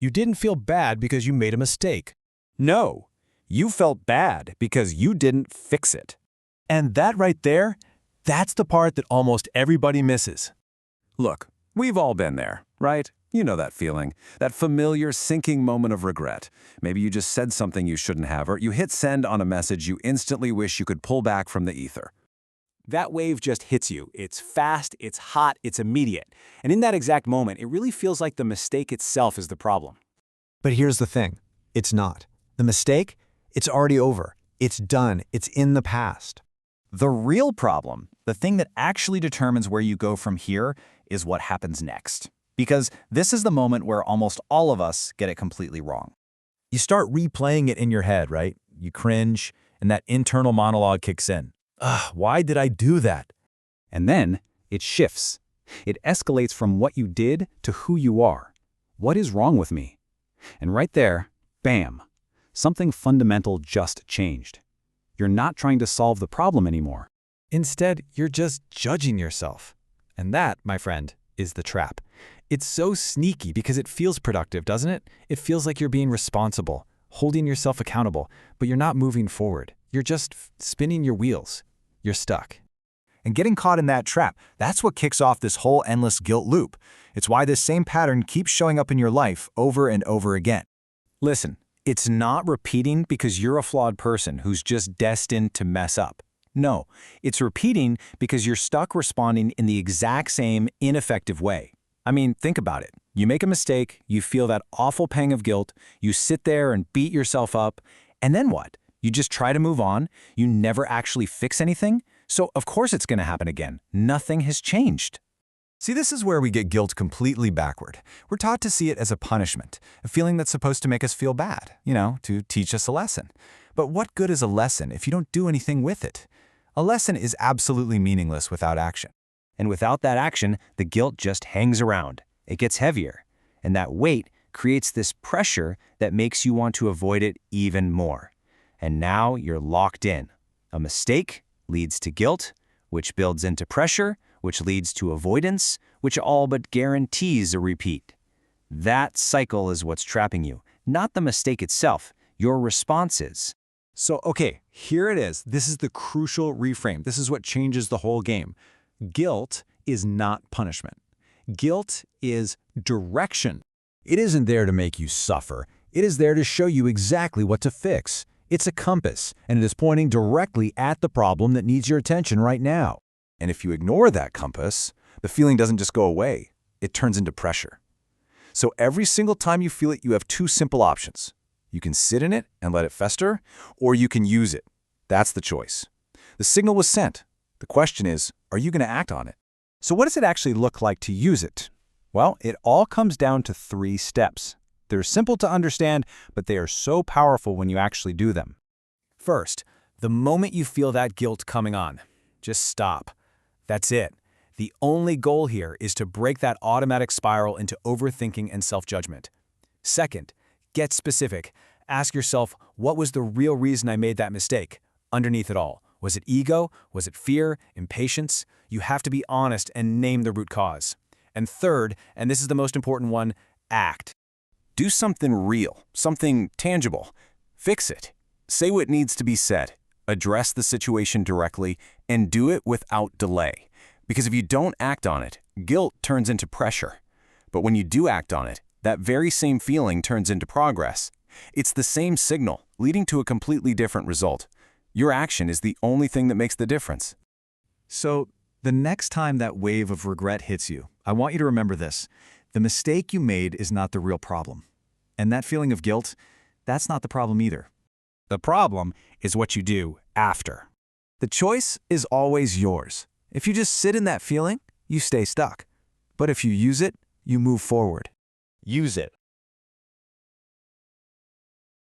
You didn't feel bad because you made a mistake. No, you felt bad because you didn't fix it. And that right there, that's the part that almost everybody misses. Look, we've all been there, right? You know that feeling, that familiar sinking moment of regret. Maybe you just said something you shouldn't have, or you hit send on a message you instantly wish you could pull back from the ether. That wave just hits you. It's fast, it's hot, it's immediate. And in that exact moment, it really feels like the mistake itself is the problem. But here's the thing. It's not. The mistake? It's already over. It's done. It's in the past. The real problem, the thing that actually determines where you go from here, is what happens next. Because this is the moment where almost all of us get it completely wrong. You start replaying it in your head, right? You cringe, and that internal monologue kicks in. Why did I do that? And then it shifts. It escalates from what you did to who you are. What is wrong with me? And right there, bam, something fundamental just changed. You're not trying to solve the problem anymore. Instead, you're just judging yourself. And that, my friend, is the trap. It's so sneaky because it feels productive, doesn't it? It feels like you're being responsible, holding yourself accountable, but you're not moving forward. You're just spinning your wheels. You're stuck. And getting caught in that trap, that's what kicks off this whole endless guilt loop. It's why this same pattern keeps showing up in your life over and over again. Listen, it's not repeating because you're a flawed person who's just destined to mess up. No, it's repeating because you're stuck responding in the exact same ineffective way. I mean, think about it. You make a mistake, you feel that awful pang of guilt, you sit there and beat yourself up, and then what? You just try to move on, you never actually fix anything, so of course it's going to happen again. Nothing has changed. See, this is where we get guilt completely backward. We're taught to see it as a punishment, a feeling that's supposed to make us feel bad, to teach us a lesson. But what good is a lesson if you don't do anything with it? A lesson is absolutely meaningless without action. And without that action, the guilt just hangs around. It gets heavier, and that weight creates this pressure that makes you want to avoid it even more. And now you're locked in. A mistake leads to guilt, which builds into pressure, which leads to avoidance, which all but guarantees a repeat. That cycle is what's trapping you, not the mistake itself, your responses. So, okay, here it is. This is the crucial reframe. This is what changes the whole game. Guilt is not punishment. Guilt is direction. It isn't there to make you suffer. It is there to show you exactly what to fix. It's a compass, and it is pointing directly at the problem that needs your attention right now. And if you ignore that compass, the feeling doesn't just go away. It turns into pressure. So every single time you feel it, you have two simple options. You can sit in it and let it fester, or you can use it. That's the choice. The signal was sent. The question is, are you going to act on it? So what does it actually look like to use it? Well, it all comes down to 3 steps. They're simple to understand, but they are so powerful when you actually do them. First, the moment you feel that guilt coming on, just stop. That's it. The only goal here is to break that automatic spiral into overthinking and self-judgment. Second, get specific. Ask yourself, what was the real reason I made that mistake? Underneath it all, was it ego? Was it fear? Impatience? You have to be honest and name the root cause. And third, and this is the most important one, act. Do something real, something tangible. Fix it. Say what needs to be said. Address the situation directly, and do it without delay. Because if you don't act on it, guilt turns into pressure. But when you do act on it, that very same feeling turns into progress. It's the same signal, leading to a completely different result. Your action is the only thing that makes the difference. So, the next time that wave of regret hits you, I want you to remember this. The mistake you made is not the real problem. And that feeling of guilt, that's not the problem either. The problem is what you do after. The choice is always yours. If you just sit in that feeling, you stay stuck. But if you use it, you move forward. Use it.